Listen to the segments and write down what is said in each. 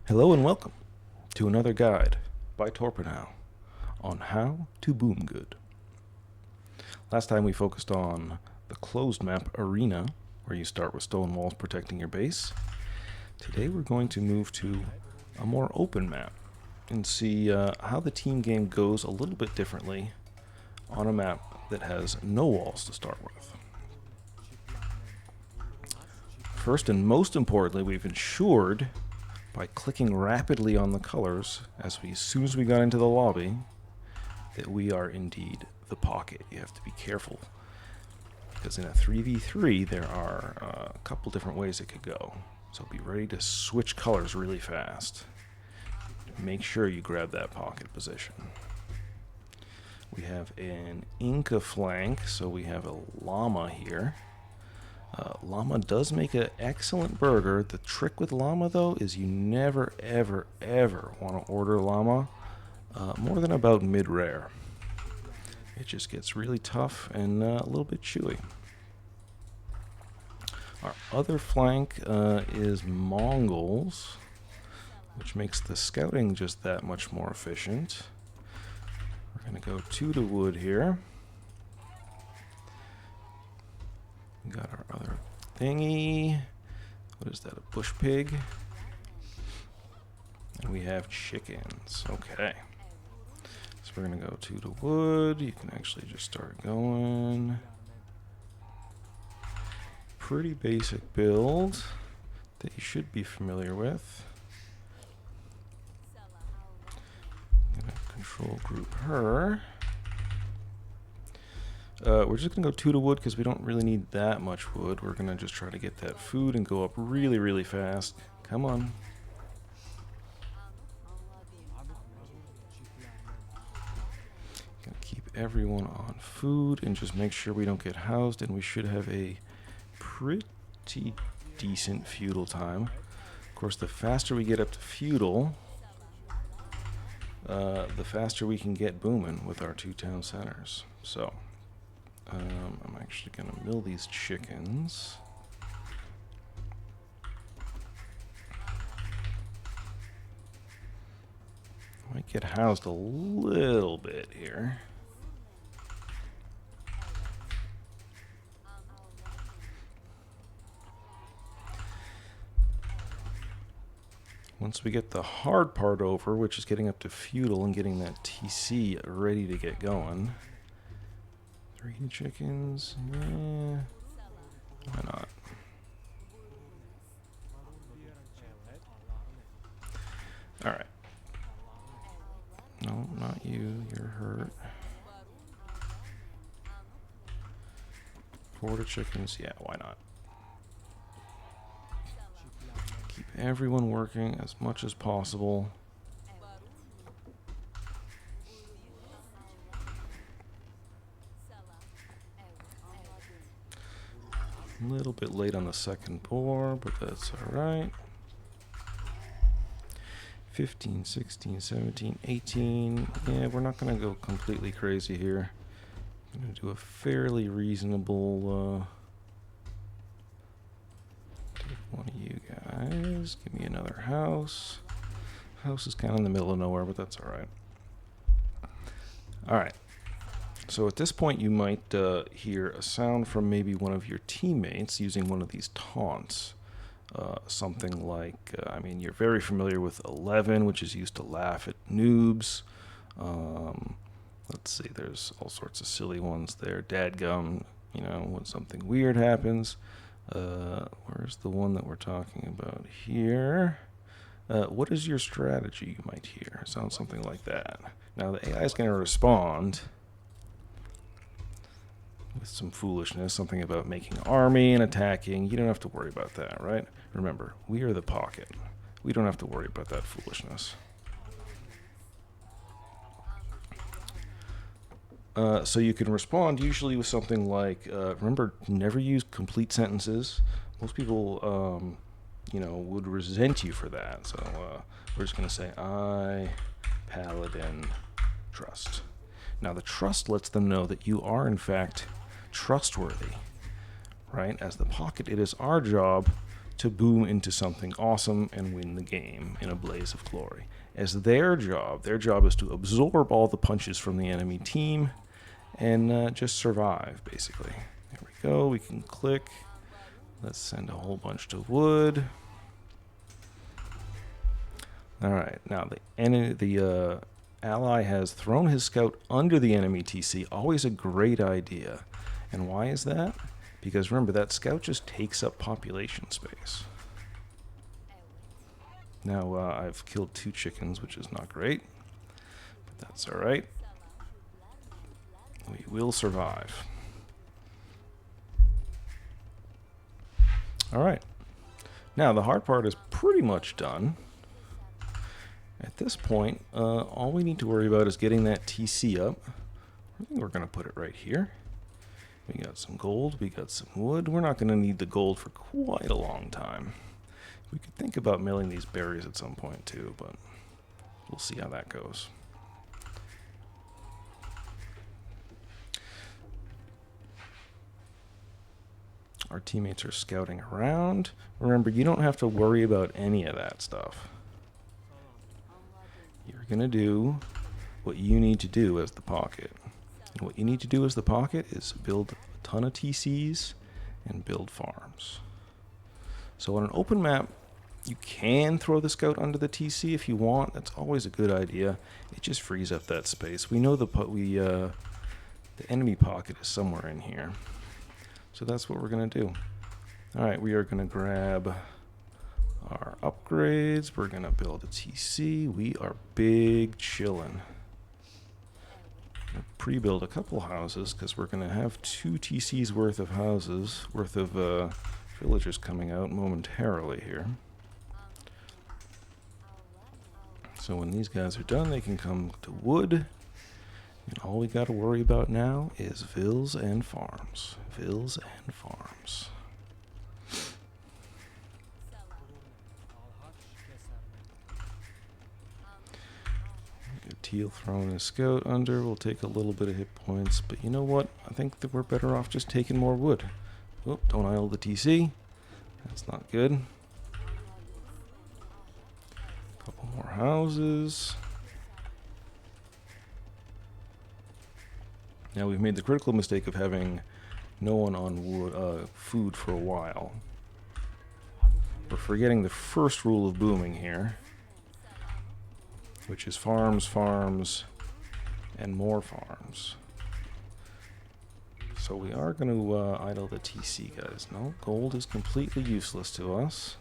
Hello and welcome to another guide by Torpenhow on how to boom good. Last time we focused on the closed map Arena, where you start with stone walls protecting your base. Today we're going to move to a more open map and see how the team game goes a little bit differently on a map that has no walls to start with. First and most importantly, we've ensured by clicking rapidly on the colors as soon as we got into the lobby that we are indeed the pocket. You have to be careful because in a 3v3 there are a couple different ways it could go. So be ready to switch colors really fast. Make sure you grab that pocket position. We have an Inca flank, so we have a llama here. Llama does make an excellent burger. The trick with llama, though, is you never, ever, ever want to order llama more than about mid-rare. It just gets really tough and a little bit chewy. Our other flank is Mongols, which makes the scouting just that much more efficient. We're going to go 2 to wood here. We got our other thingy. What is that, a bush pig? And we have chickens. Okay. So we're going to go 2 to wood. You can actually just start going. Pretty basic build that you should be familiar with. I'm going to control group her. We're just going to go 2 to wood because we don't really need that much wood. We're going to just try to get that food and go up really, really fast. Come on. Gonna keep everyone on food and just make sure we don't get housed, and we should have a pretty decent feudal time. Of course, the faster we get up to feudal, the faster we can get booming with our 2 town centers. So I'm actually going to mill these chickens. Might get housed a little bit here. Once we get the hard part over, which is getting up to feudal and getting that TC ready to get going. 3 chickens, yeah, why not? Alright. No, not you, you're hurt. 4 chickens, yeah, why not? Keep everyone working as much as possible. A little bit late on the second pour, but that's alright. 15, 16, 17, 18. Yeah, we're not going to go completely crazy here. I'm going to do a fairly reasonable... take one of you guys. Give me another house. House is kind of in the middle of nowhere, but that's alright. Alright. So at this point you might hear a sound from maybe one of your teammates using one of these taunts. Something like, I mean, you're very familiar with 11, which is used to laugh at noobs. Let's see, there's all sorts of silly ones there. Dadgum, you know, when something weird happens. Where's the one that we're talking about here? What is your strategy, you might hear. Sounds something like that. Now the AI is going to respond with some foolishness, something about making an army and attacking. You don't have to worry about that, right? Remember, we are the pocket. We don't have to worry about that foolishness. So you can respond usually with something like, remember, never use complete sentences. Most people, you know, would resent you for that. So we're just going to say, I, Paladin, trust. Now the trust lets them know that you are, in fact, trustworthy, right? As the pocket, it is our job to boom into something awesome and win the game in a blaze of glory. As their job is to absorb all the punches from the enemy team and just survive, basically. There we go. We can click. Let's send a whole bunch to wood. All right. Now the ally has thrown his scout under the enemy TC. Always a great idea. And why is that? Because remember, that scout just takes up population space. Now I've killed 2 chickens, which is not great, but that's all right. We will survive. All right. Now the hard part is pretty much done. At this point, all we need to worry about is getting that TC up. I think we're going to put it right here. We got some gold, we got some wood. We're not going to need the gold for quite a long time. We could think about milling these berries at some point too, but we'll see how that goes. Our teammates are scouting around. Remember, you don't have to worry about any of that stuff. You're going to do what you need to do as the pocket. And what you need to do as the pocket is build a ton of TCs and build farms. So on an open map, you can throw the scout under the TC if you want. That's always a good idea. It just frees up that space. We know the enemy pocket is somewhere in here. So that's what we're going to do. All right, we are going to grab our upgrades. We're going to build a TC. We are big chillin'. Pre-build a couple houses because we're going to have 2 TCs worth of houses, villagers coming out momentarily here. So when these guys are done, they can come to wood. And all we got to worry about now is vills and farms. Vills and farms. Teal throwing a scout under will take a little bit of hit points, but you know what? I think that we're better off just taking more wood. Oh, don't idle the TC. That's not good. Couple more houses. Now we've made the critical mistake of having no one on wood, food for a while. We're forgetting the first rule of booming here, which is farms, farms, and more farms. So we are going to idle the TC, guys. No, gold is completely useless to us.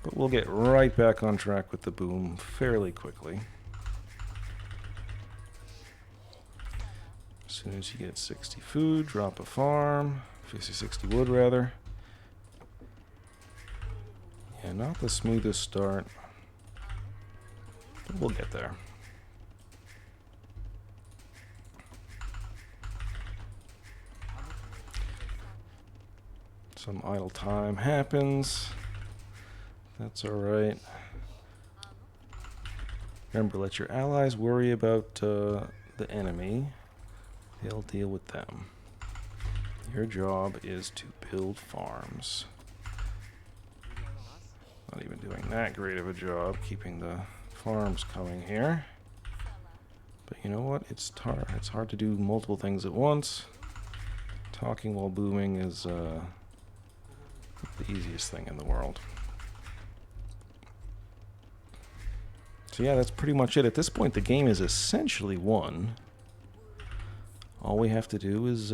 But we'll get right back on track with the boom fairly quickly. As soon as you get 60 food, drop a farm. 60 wood, rather. Yeah, not the smoothest start, but we'll get there. Some idle time happens. That's alright. Remember, let your allies worry about the enemy. They'll deal with them. Your job is to build farms. Not even doing that great of a job keeping the farms coming here. But you know what? It's hard to do multiple things at once. Talking while booming is the easiest thing in the world. So yeah, that's pretty much it. At this point, the game is essentially won. All we have to do is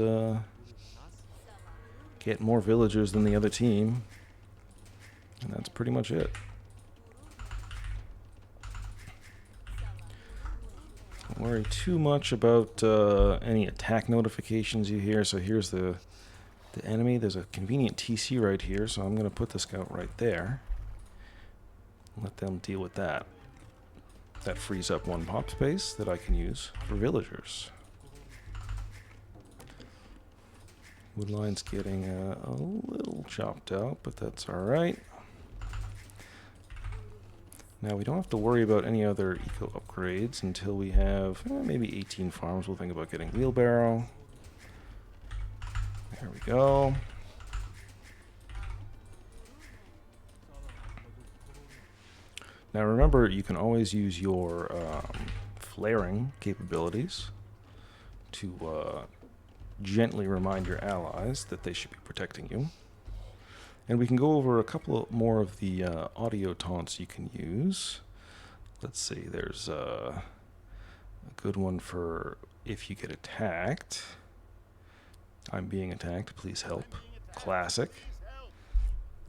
get more villagers than the other team. And that's pretty much it. Don't worry too much about any attack notifications you hear. So here's the enemy. There's a convenient TC right here, so I'm going to put the scout right there. Let them deal with that. That frees up 1 pop space that I can use for villagers. Woodline's getting a little chopped out, but that's alright. Now we don't have to worry about any other eco upgrades until we have maybe 18 farms. We'll think about getting wheelbarrow. There we go. Now remember, you can always use your flaring capabilities to gently remind your allies that they should be protecting you. And we can go over a couple more of the audio taunts you can use. Let's see, there's a good one for if you get attacked. I'm being attacked, please help. Classic.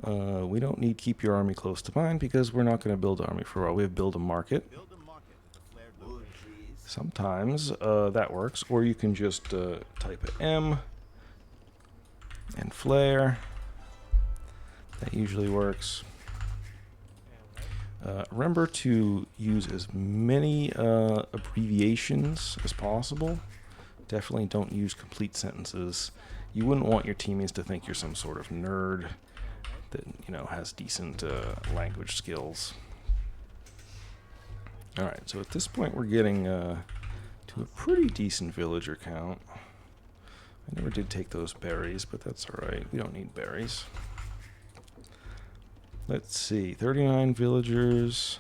We don't need keep your army close to mine because we're not going to build an army for a while. We have build a market. Sometimes that works, or you can just type an M and flare. That usually works. Remember to use as many abbreviations as possible. Definitely don't use complete sentences. You wouldn't want your teammates to think you're some sort of nerd that, you know, has decent language skills. Alright, so at this point we're getting to a pretty decent villager count. I never did take those berries, but that's alright. We don't need berries. Let's see, 39 villagers.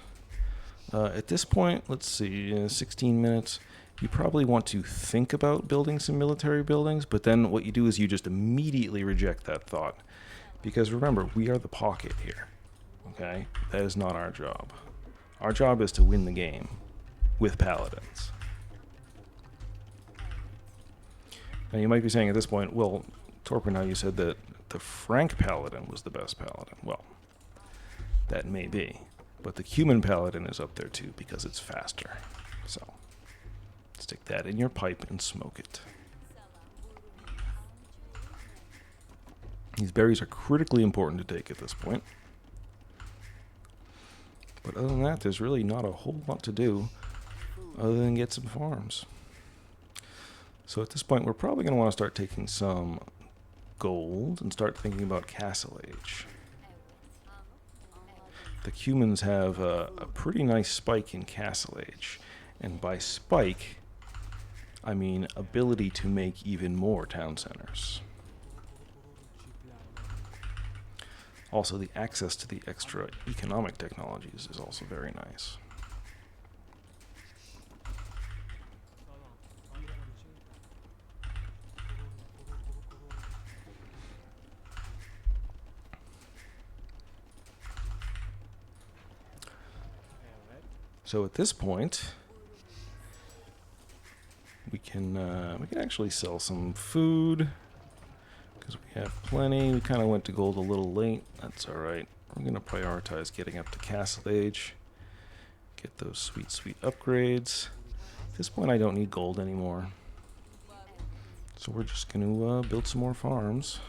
At this point, let's see, 16 minutes. You probably want to think about building some military buildings, but then what you do is you just immediately reject that thought. Because remember, we are the pocket here. Okay? That is not our job. Our job is to win the game with paladins. Now you might be saying at this point, well, Torpenhow, you said that the Frank paladin was the best paladin. Well, that may be. But the human paladin is up there too because it's faster. So, stick that in your pipe and smoke it. These berries are critically important to take at this point. But other than that, there's really not a whole lot to do other than get some farms. So at this point, we're probably going to want to start taking some gold and start thinking about Castle Age. The humans have a pretty nice spike in Castle Age. And by spike, I mean ability to make even more town centers. Also, the access to the extra economic technologies is also very nice. So at this point, we can actually sell some food. Because we have plenty. We kind of went to gold a little late. That's alright. We're going to prioritize getting up to Castle Age. Get those sweet, sweet upgrades. At this point, I don't need gold anymore. So we're just going to build some more farms.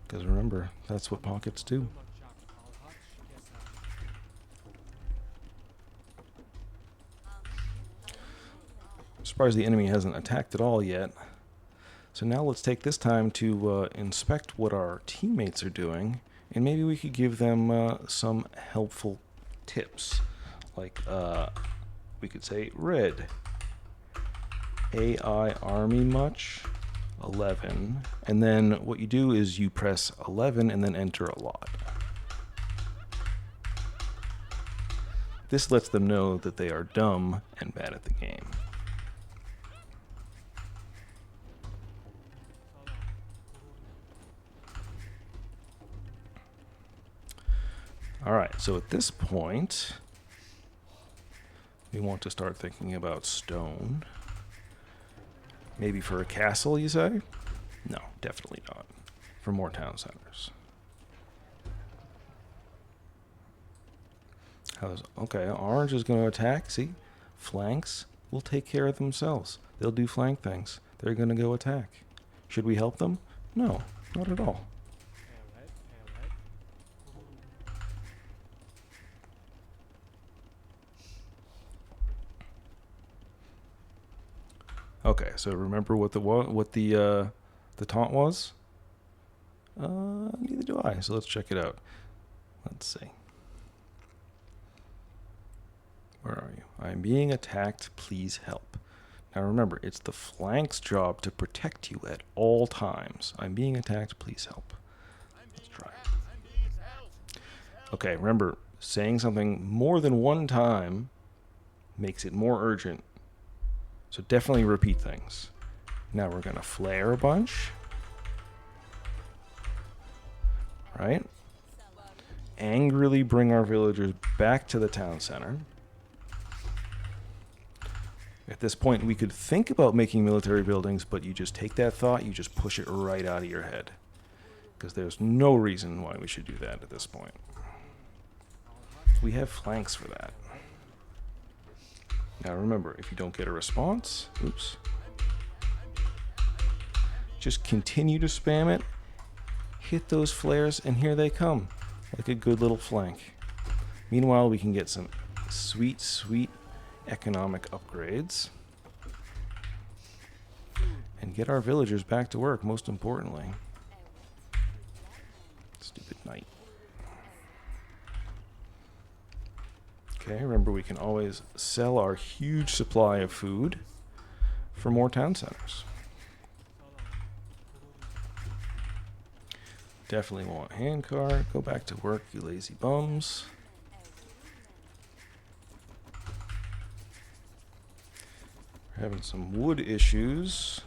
Because remember, that's what pockets do. I'm surprised the enemy hasn't attacked at all yet. So now let's take this time to inspect what our teammates are doing, and maybe we could give them some helpful tips. Like, we could say, red. AI army much? 11. And then what you do is you press 11 and then enter a lot. This lets them know that they are dumb and bad at the game. Alright, so at this point, we want to start thinking about stone. Maybe for a castle, you say? No, definitely not. For more town centers. Okay, orange is going to attack. See? Flanks will take care of themselves. They'll do flank things. They're going to go attack. Should we help them? No, not at all. Okay, so remember what the taunt was? Neither do I. So let's check it out. Let's see. Where are you? I'm being attacked. Please help. Now remember, it's the flank's job to protect you at all times. I'm being attacked. Please help. Let's try. Okay, remember, saying something more than one time makes it more urgent. So definitely repeat things. Now we're going to flare a bunch. Right? Angrily bring our villagers back to the town center. At this point, we could think about making military buildings, but you just take that thought, you just push it right out of your head. Because there's no reason why we should do that at this point. We have flanks for that. Now remember, if you don't get a response, oops, just continue to spam it, hit those flares, and here they come, like a good little flank. Meanwhile, we can get some sweet, sweet economic upgrades and get our villagers back to work, most importantly. Stupid knight. Okay, remember we can always sell our huge supply of food for more town centers. Definitely want handcart. Go back to work, you lazy bums. We're having some wood issues.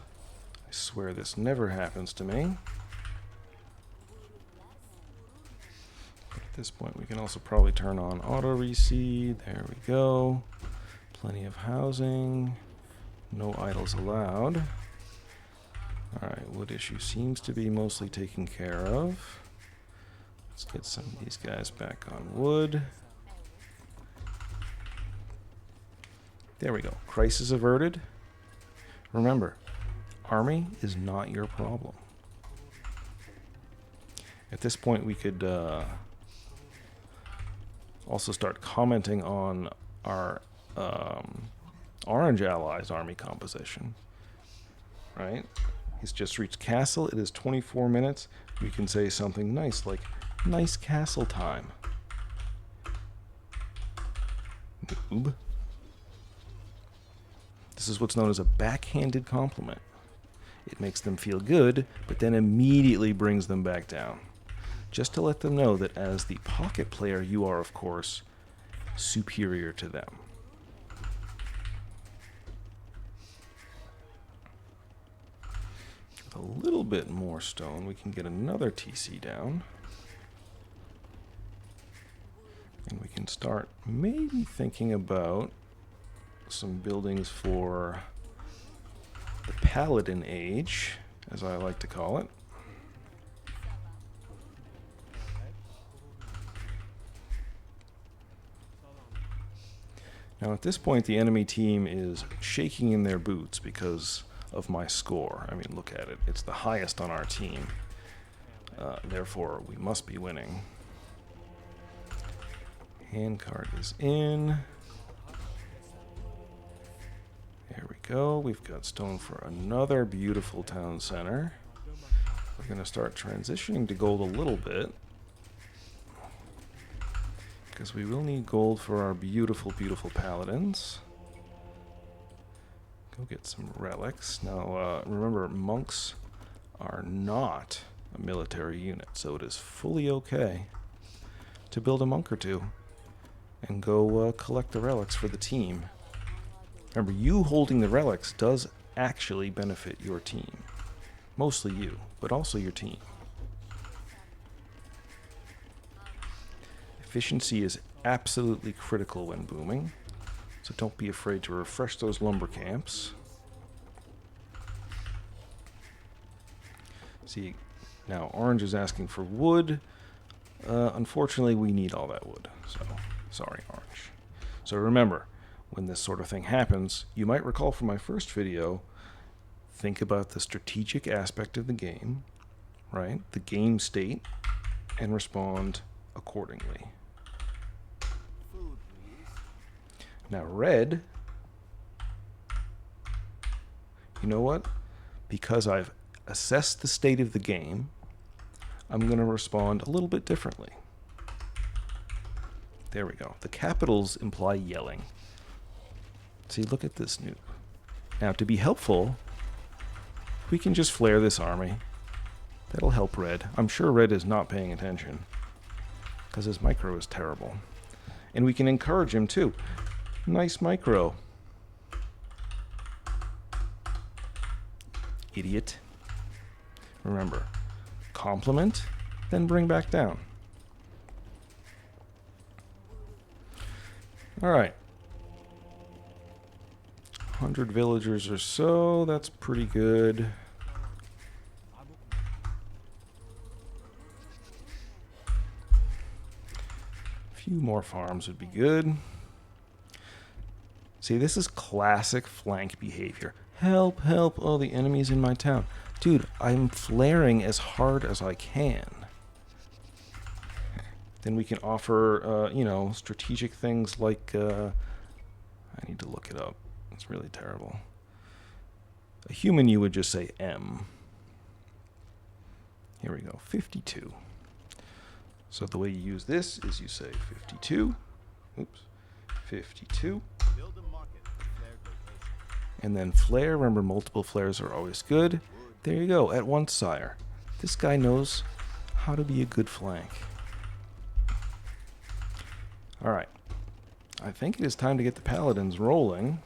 I swear this never happens to me. At this point, we can also probably turn on auto reseed. There we go. Plenty of housing. No idols allowed. Alright, wood issue seems to be mostly taken care of. Let's get some of these guys back on wood. There we go. Crisis averted. Remember, army is not your problem. At this point, we could also start commenting on our orange allies' army composition. Right? He's just reached castle. It is 24 minutes. We can say something nice like, nice castle time. Noob. This is what's known as a backhanded compliment. It makes them feel good, but then immediately brings them back down. Just to let them know that as the pocket player, you are, of course, superior to them. With a little bit more stone, we can get another TC down. And we can start maybe thinking about some buildings for the Paladin Age, as I like to call it. Now at this point the enemy team is shaking in their boots because of my score. I mean, look at it. It's the highest on our team. Therefore, we must be winning. Handcart is in. There we go. We've got stone for another beautiful town center. We're going to start transitioning to gold a little bit, because we will need gold for our beautiful, beautiful paladins. Go get some relics. Now, remember, monks are not a military unit, so it is fully okay to build a monk or two and go collect the relics for the team. Remember, you holding the relics does actually benefit your team. Mostly you, but also your team. Efficiency is absolutely critical when booming, so don't be afraid to refresh those lumber camps. See, now orange is asking for wood. Unfortunately, we need all that wood, so sorry, orange. So remember, when this sort of thing happens, you might recall from my first video, think about the strategic aspect of the game, right? The game state, and respond accordingly. Now red, you know what? Because I've assessed the state of the game, I'm going to respond a little bit differently. There we go. The capitals imply yelling. See, look at this noob. Now, to be helpful, we can just flare this army. That'll help red. I'm sure red is not paying attention, because his micro is terrible. And we can encourage him too. Nice micro. Idiot. Remember, compliment, then bring back down. Alright. 100 villagers or so, that's pretty good. A few more farms would be good. See, this is classic flank behavior. Help, help, oh, the enemy's in my town. Dude, I'm flaring as hard as I can. Then we can offer, you know, strategic things like, I need to look it up. It's really terrible. A human, you would just say M. Here we go, 52. So the way you use this is you say 52. Oops, 52. And then flare. Remember, multiple flares are always good. There you go, at once, sire. This guy knows how to be a good flank. Alright. I think it is time to get the paladins rolling.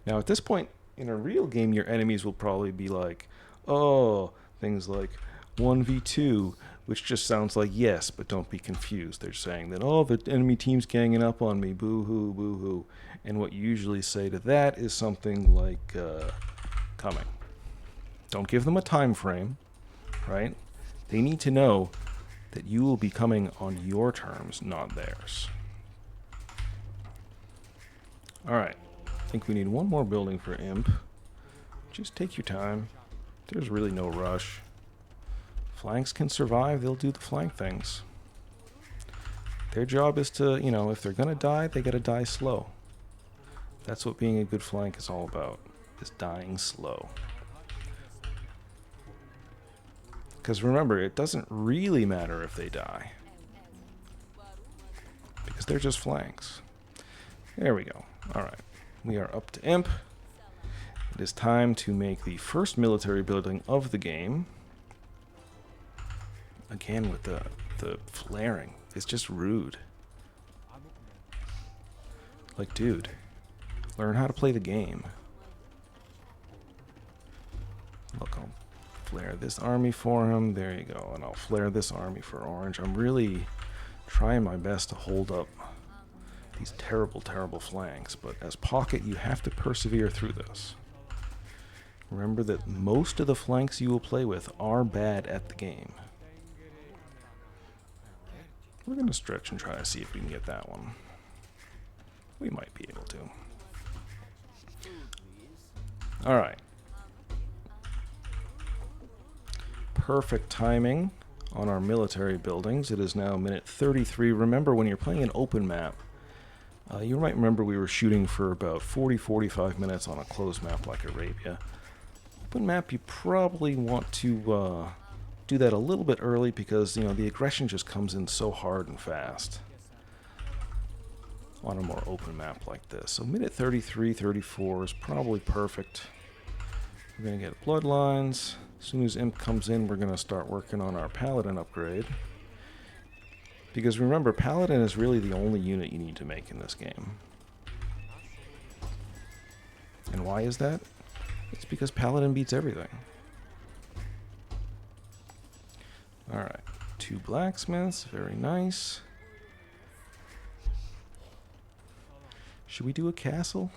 Now, at this point, in a real game, your enemies will probably be like, oh, things like 1v2, which just sounds like yes, but don't be confused. They're saying that, oh, the enemy team's ganging up on me, boo-hoo, boo-hoo. And what you usually say to that is something like, coming. Don't give them a time frame, right? They need to know that you will be coming on your terms, not theirs. Alright, I think we need one more building for Imp. Just take your time. There's really no rush. Flanks can survive, they'll do the flank things. Their job is to, you know, if they're gonna die, they gotta die slow. That's what being a good flank is all about, is dying slow. Because remember, it doesn't really matter if they die. Because they're just flanks. There we go. Alright. We are up to Imp. It is time to make the first military building of the game. Again with the flaring. It's just rude. Like, dude, learn how to play the game. Look, I'll flare this army for him. There you go. And I'll flare this army for orange. I'm really trying my best to hold up these terrible, terrible flanks. But as Pocket, you have to persevere through this. Remember that most of the flanks you will play with are bad at the game. We're going to stretch and try to see if we can get that one. We might be able to. Alright. Perfect timing on our military buildings. It is now minute 33. Remember, when you're playing an open map, you might remember we were shooting for about 40-45 minutes on a closed map like Arabia. Open map, you probably want to do that a little bit early because, you know, the aggression just comes in so hard and fast on a more open map like this. So minute 33, 34 is probably perfect. We're going to get bloodlines. As soon as Imp comes in, we're going to start working on our Paladin upgrade. Because remember, Paladin is really the only unit you need to make in this game. And why is that? It's because Paladin beats everything. Alright, 2 blacksmiths, very nice. Should we do a castle?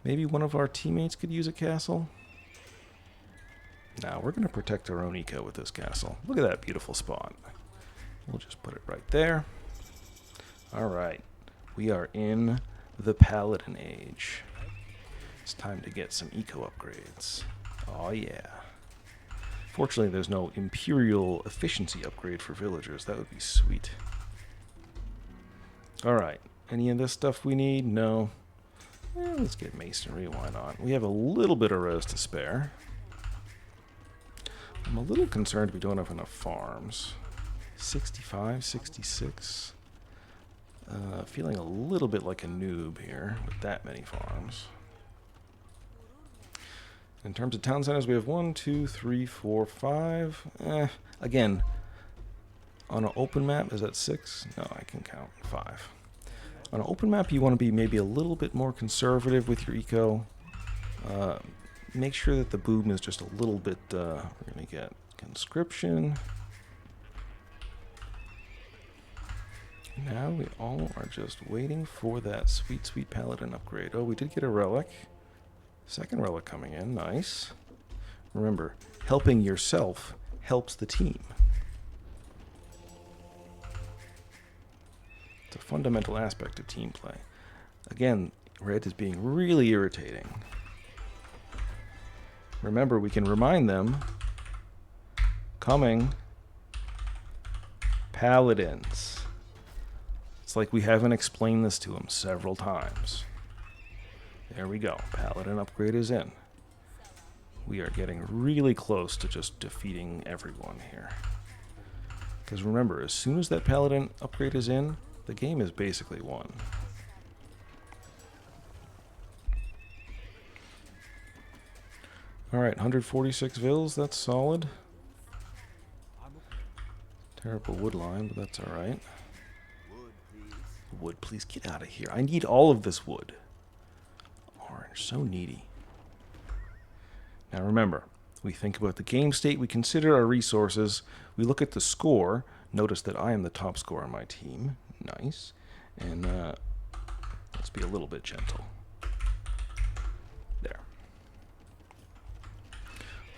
Maybe one of our teammates could use a castle? Now we're going to protect our own eco with this castle. Look at that beautiful spot. We'll just put it right there. Alright, we are in the Paladin age. It's time to get some eco upgrades. Oh yeah. Fortunately, there's no Imperial efficiency upgrade for villagers. That would be sweet. Alright, any of this stuff we need? No. Let's get masonry, why not? We have a little bit of res to spare. I'm a little concerned we don't have enough farms. 65, 66. Feeling a little bit like a noob here with that many farms. In terms of town centers, we have 1, 2, 3, 4, 5. Again, On an open map, is that 6? No, I can count 5. On an open map, you want to be maybe a little bit more conservative with your eco. Make sure that the boom is just a little bit, we're going to get conscription. Now we all are just waiting for that sweet, sweet paladin upgrade. Oh, we did get a relic. Second relic coming in, nice. Remember, helping yourself helps the team. It's a fundamental aspect of team play. Again, red is being really irritating. Remember, we can remind them, coming, paladins. It's like we haven't explained this to them several times. There we go, paladin upgrade is in. We are getting really close to just defeating everyone here. Because remember, as soon as that paladin upgrade is in, the game is basically won. Alright, 146 vills, that's solid. Terrible wood line, but that's alright. Wood, please get out of here. I need all of this wood. Orange, so needy. Now remember, we think about the game state, we consider our resources, we look at the score. Notice that I am the top scorer on my team. Nice. And let's be a little bit gentle. There.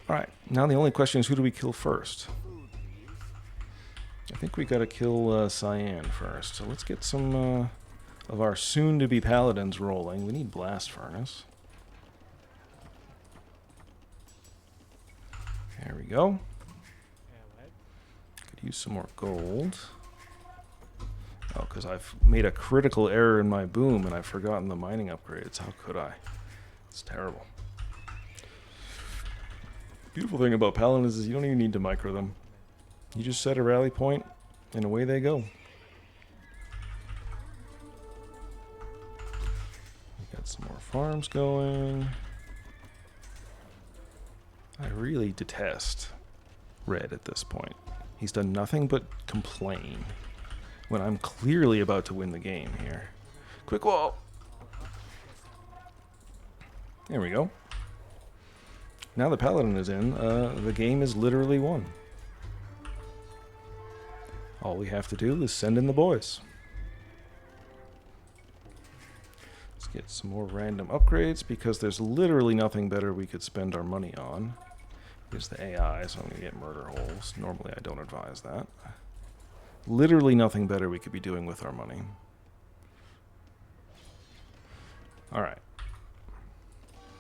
Alright, now the only question is, who do we kill first? I think we gotta kill Cyan first. So let's get some of our soon-to-be paladins rolling. We need Blast Furnace. There we go. Could use some more gold. Oh, because I've made a critical error in my boom and I've forgotten the mining upgrades. How could I? It's terrible. Beautiful thing about paladins is you don't even need to micro them. You just set a rally point and away they go. We got some more farms going. I really detest Red at this point. He's done nothing but complain when I'm clearly about to win the game here. Quick wall! There we go. Now the paladin is in, the game is literally won. All we have to do is send in the boys. Let's get some more random upgrades because there's literally nothing better we could spend our money on. Here's the AI, so I'm going to get murder holes. Normally I don't advise that. Literally nothing better we could be doing with our money. Alright.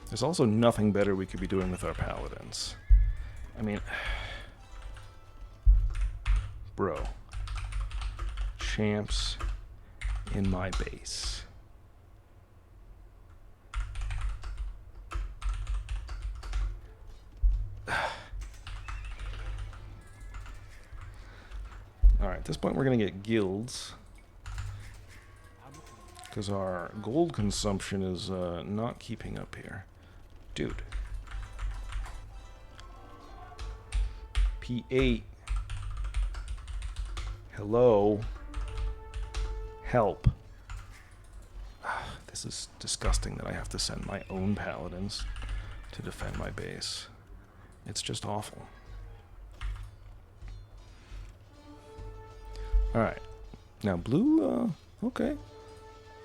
There's also nothing better we could be doing with our paladins. I mean... Bro. Champs in my base. Alright, at this point we're going to get guilds. Because our gold consumption is not keeping up here. Dude. P8. Hello. Help. This is disgusting that I have to send my own paladins to defend my base. It's just awful. Alright. Now blue, okay.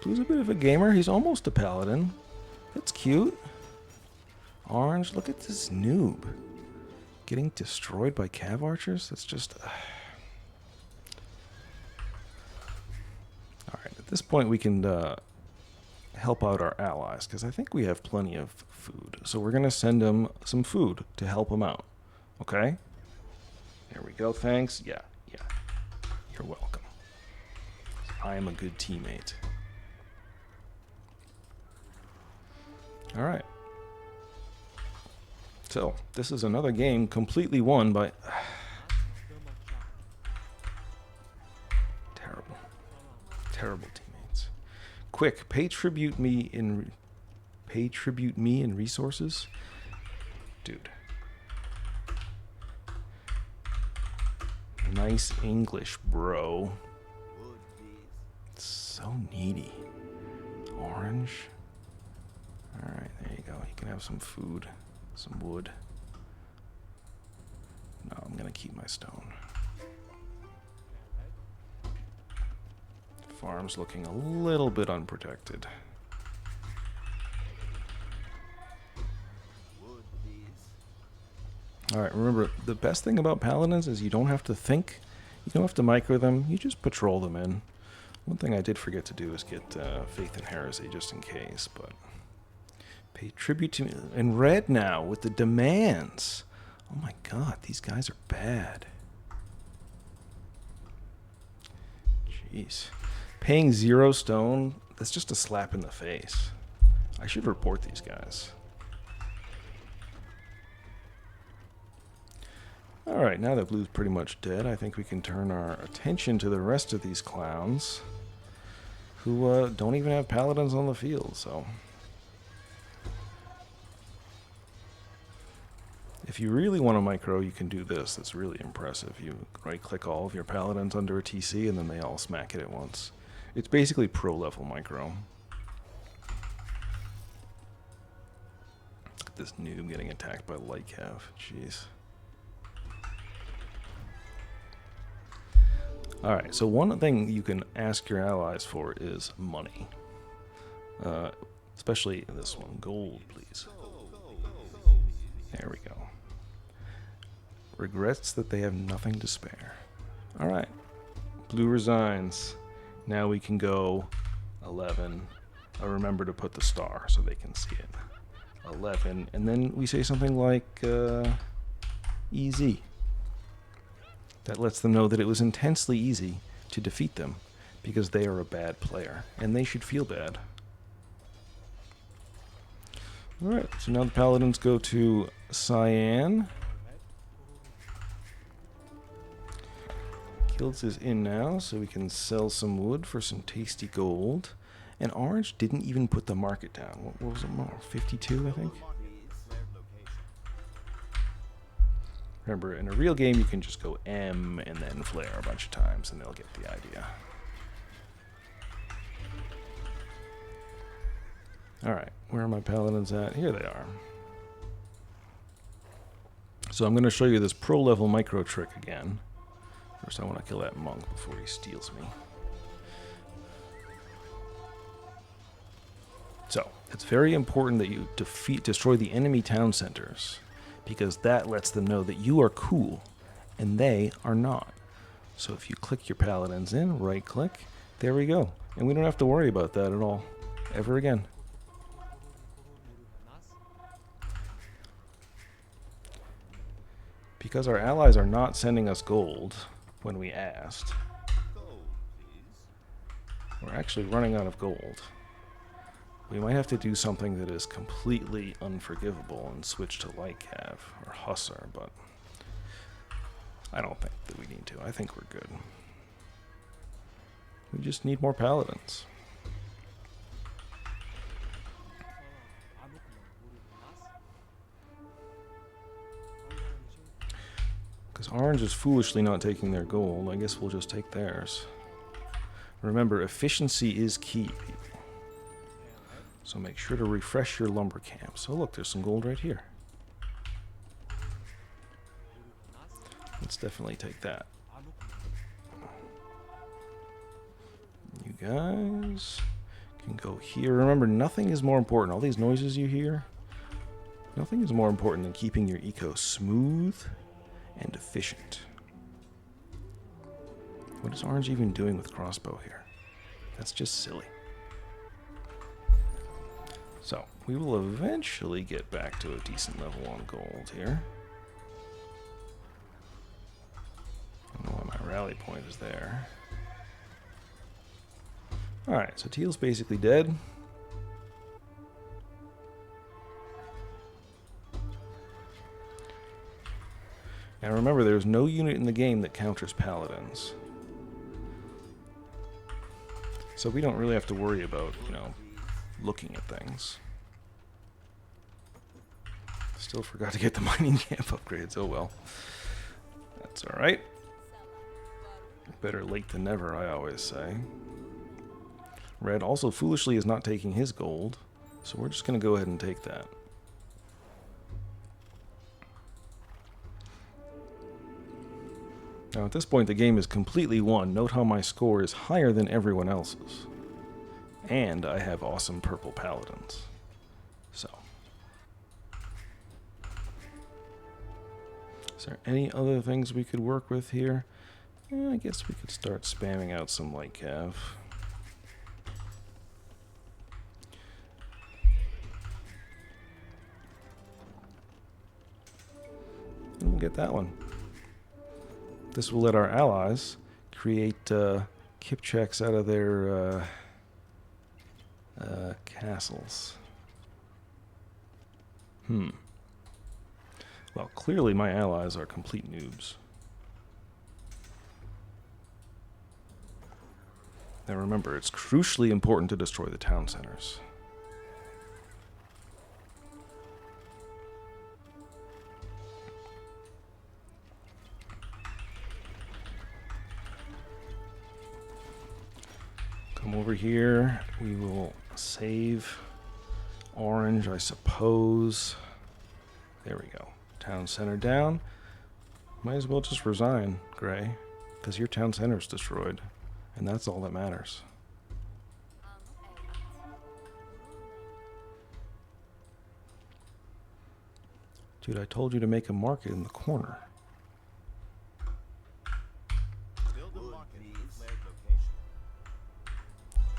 Blue's a bit of a gamer. He's almost a paladin. That's cute. Orange, look at this noob. Getting destroyed by cav archers? That's just... Alright, at this point we can help out our allies, because I think we have plenty of food. So we're going to send them some food to help them out. Okay? There we go, thanks. Yeah. You're welcome. I am a good teammate. Alright. So, this is another game completely won by... Terrible teammates. Quick, pay tribute me in resources. Dude. Nice English, bro. It's so needy. Orange. Alright, there you go. You can have some food, some wood. No, I'm going to keep my stone. Farm's looking a little bit unprotected. Alright, remember, the best thing about paladins is you don't have to think, you don't have to micro them, you just patrol them in. One thing I did forget to do is get Faith and Heresy, just in case, but... Pay tribute to me in red now, with the demands! Oh my god, these guys are bad. Jeez. Paying 0 stone, that's just a slap in the face. I should report these guys. Alright, now that blue's pretty much dead, I think we can turn our attention to the rest of these clowns, who don't even have paladins on the field, so... If you really want to micro, you can do this. That's really impressive. You right-click all of your paladins under a TC, and then they all smack it at once. It's basically pro-level micro. Look at this noob getting attacked by light cav. Jeez. Alright, so one thing you can ask your allies for is money. Especially this one. Gold, please. There we go. Regrets that they have nothing to spare. Alright. Blue resigns. Now we can go 11. I'll remember to put the star so they can see it. 11. And then we say something like, easy. That lets them know that it was intensely easy to defeat them because they are a bad player. And they should feel bad. Alright, so now the paladins go to cyan. Guilds is in now, so we can sell some wood for some tasty gold. And orange didn't even put the market down. What was it more? 52, I think? Remember, in a real game, you can just go M and then flare a bunch of times, and they'll get the idea. Alright, where are my paladins at? Here they are. So I'm going to show you this pro-level micro trick again. First I want to kill that monk before he steals me. So, it's very important that you destroy the enemy town centers, because that lets them know that you are cool, and they are not. So if you click your paladins in, right-click, there we go. And we don't have to worry about that at all, ever again. Because our allies are not sending us gold when we asked, we're actually running out of gold. We might have to do something that is completely unforgivable and switch to light cav or hussar, but I don't think that we need to. I think we're good. We just need more paladins. Because orange is foolishly not taking their gold, I guess we'll just take theirs. Remember, efficiency is key, people. So make sure to refresh your lumber camp. So look, there's some gold right here. Let's definitely take that. You guys can go here. Remember, nothing is more important. All these noises you hear, nothing is more important than keeping your eco smooth and efficient. What is orange even doing with crossbow here? That's just silly. So, we will eventually get back to a decent level on gold here. I don't know why my rally point is there. Alright, so teal's basically dead. And remember, there's no unit in the game that counters paladins. So we don't really have to worry about, you know, looking at things. Still forgot to get the mining camp upgrades. Oh well. That's alright. Better late than never, I always say. Red also foolishly is not taking his gold, so we're just going to go ahead and take that. Now at this point the game is completely won. Note how my score is higher than everyone else's. And I have awesome purple paladins. So. Is there any other things we could work with here? Yeah, I guess we could start spamming out some light cav. And we'll get that one. This will let our allies create kip checks out of their castles. Well, clearly my allies are complete noobs. Now remember, it's crucially important to destroy the town centers. Come over here. We will save orange, I suppose. There we go. Town center down. Might as well just resign, Gray, because your town center's destroyed, and that's all that matters. Dude, I told you to make a market in the corner.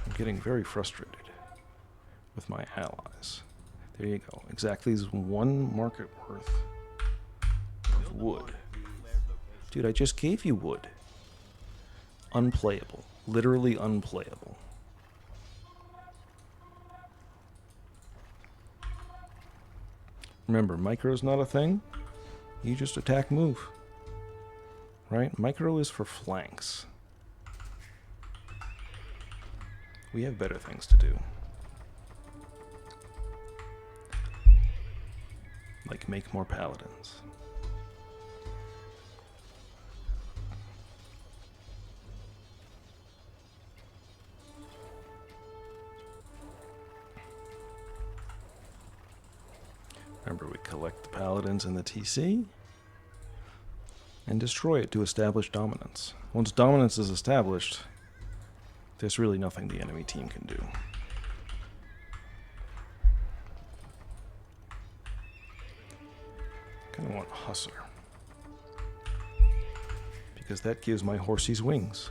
I'm getting very frustrated with my allies. There you go. Exactly as one market worth of wood. Dude, I just gave you wood. Unplayable. Literally unplayable. Remember, micro's not a thing. You just attack move. Right? Micro is for flanks. We have better things to do. Like make more paladins. Remember, we collect the paladins in the TC and destroy it to establish dominance. Once dominance is established, there's really nothing the enemy team can do. I kind of want Hussar, because that gives my horsies wings.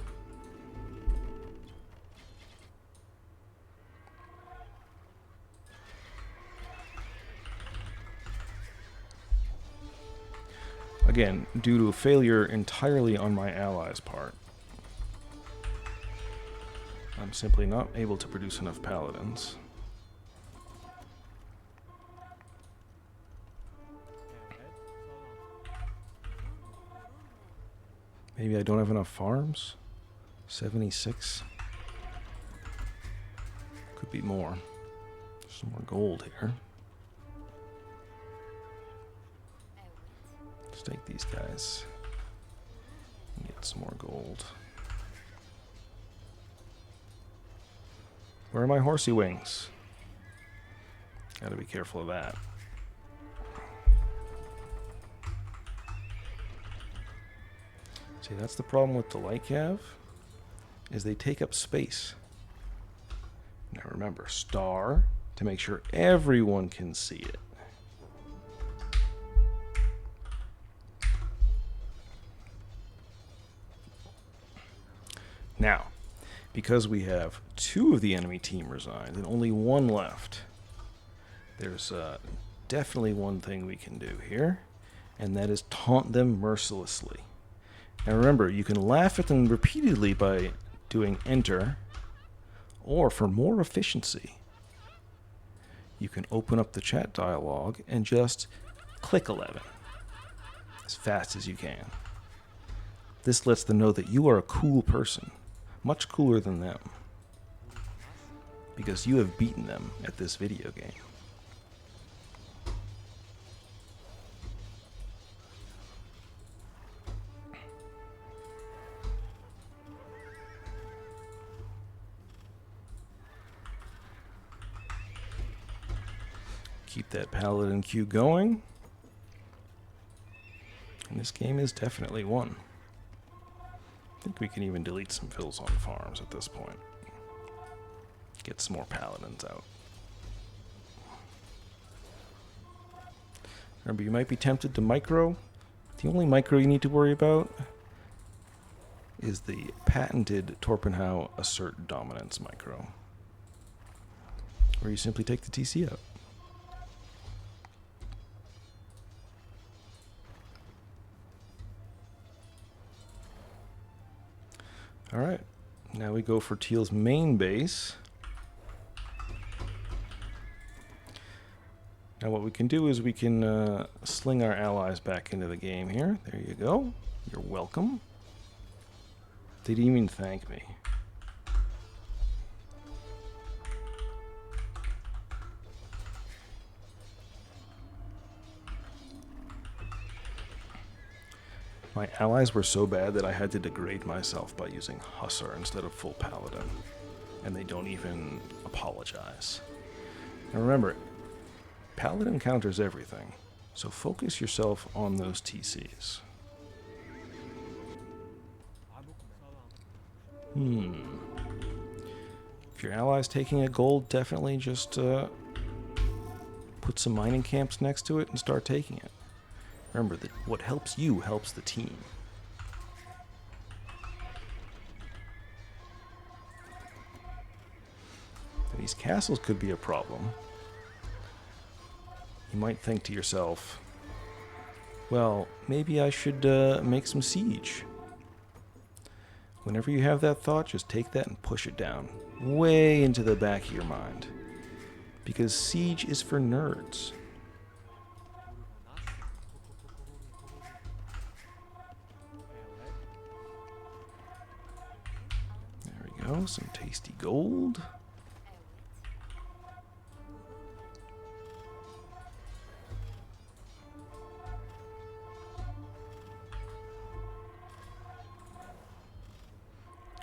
Again, due to a failure entirely on my allies' part, I'm simply not able to produce enough paladins. Maybe I don't have enough farms? 76? Could be more. Some more gold here. Let's take these guys and get some more gold. Where are my horsey wings? Gotta be careful of that. See, that's the problem with the light cav, is they take up space. Now remember, star to make sure everyone can see it. Now, because we have 2 of the enemy team resigned and only 1 left, there's definitely one thing we can do here, and that is taunt them mercilessly. Now remember, you can laugh at them repeatedly by doing enter, or for more efficiency, you can open up the chat dialog and just click 11 as fast as you can. This lets them know that you are a cool person, much cooler than them, because you have beaten them at this video game. Keep that paladin queue going. And this game is definitely won. I think we can even delete some fills on farms at this point. Get some more paladins out. Remember, you might be tempted to micro. The only micro you need to worry about is the patented Torpenhow Assert Dominance micro, where you simply take the TC out. Alright, now we go for Teal's main base. Now what we can do is we can sling our allies back into the game here. There you go. You're welcome. They didn't even thank me. My allies were so bad that I had to degrade myself by using Hussar instead of full Paladin. And they don't even apologize. And remember, Paladin counters everything, so focus yourself on those TCs. If your ally's taking a gold, definitely just put some mining camps next to it and start taking it. Remember that what helps you helps the team. And these castles could be a problem. You might think to yourself, well, maybe I should make some siege. Whenever you have that thought, just take that and push it down, way into the back of your mind. Because siege is for nerds. There we go, some tasty gold.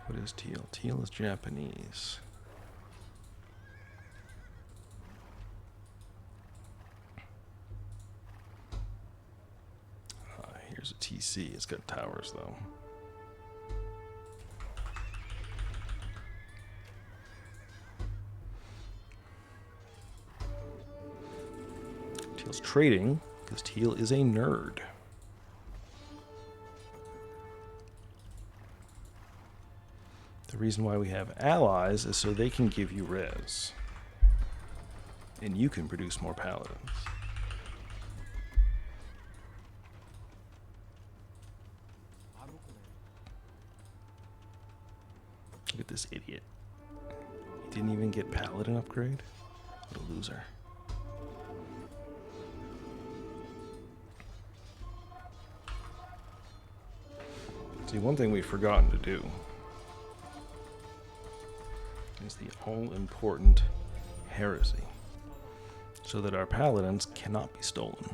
What is teal? Teal is Japanese. Here's a TC. It's got towers, though. Teal's trading, because Teal is a nerd. The reason why we have allies is so they can give you res. And you can produce more paladins. Look at this idiot. He didn't even get paladin upgrade? What a loser. See, one thing we've forgotten to do is the all-important heresy, so that our paladins cannot be stolen.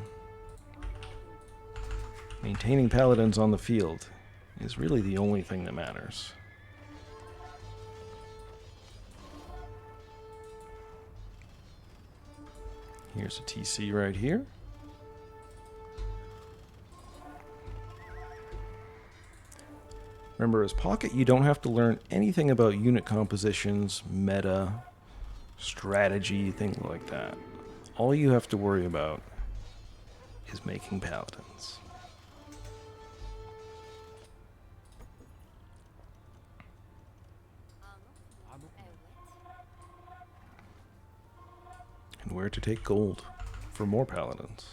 Maintaining paladins on the field is really the only thing that matters. Here's a TC right here. Remember, as Pocket, you don't have to learn anything about unit compositions, meta, strategy, things like that. All you have to worry about is making paladins. And where to take gold for more paladins.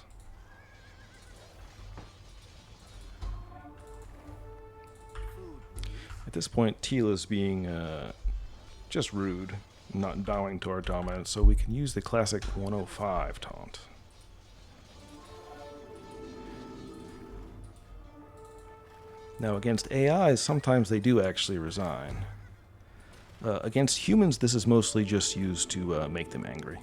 At this point, Teal is being just rude, not bowing to our dominance, so we can use the classic 105 taunt. Now, against AIs, sometimes they do actually resign. Against humans, this is mostly just used to make them angry.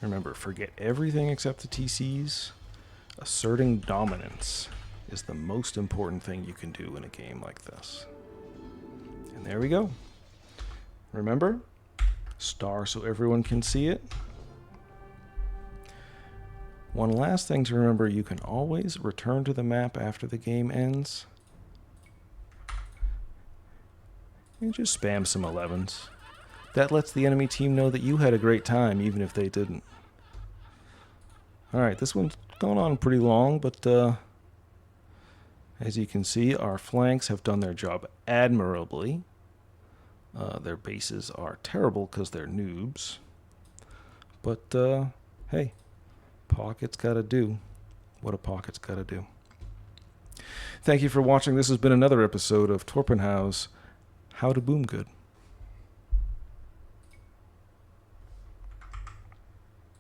Remember, forget everything except the TCs. Asserting dominance is the most important thing you can do in a game like this. And there we go. Remember, star so everyone can see it. One last thing to remember, you can always return to the map after the game ends. And just spam some 11s. That lets the enemy team know that you had a great time, even if they didn't. Alright, this one's gone on pretty long, but as you can see, our flanks have done their job admirably. Their bases are terrible because they're noobs. But, hey, Pocket's gotta do what a Pocket's gotta do. Thank you for watching. This has been another episode of Torpenhow's How to Boom Good.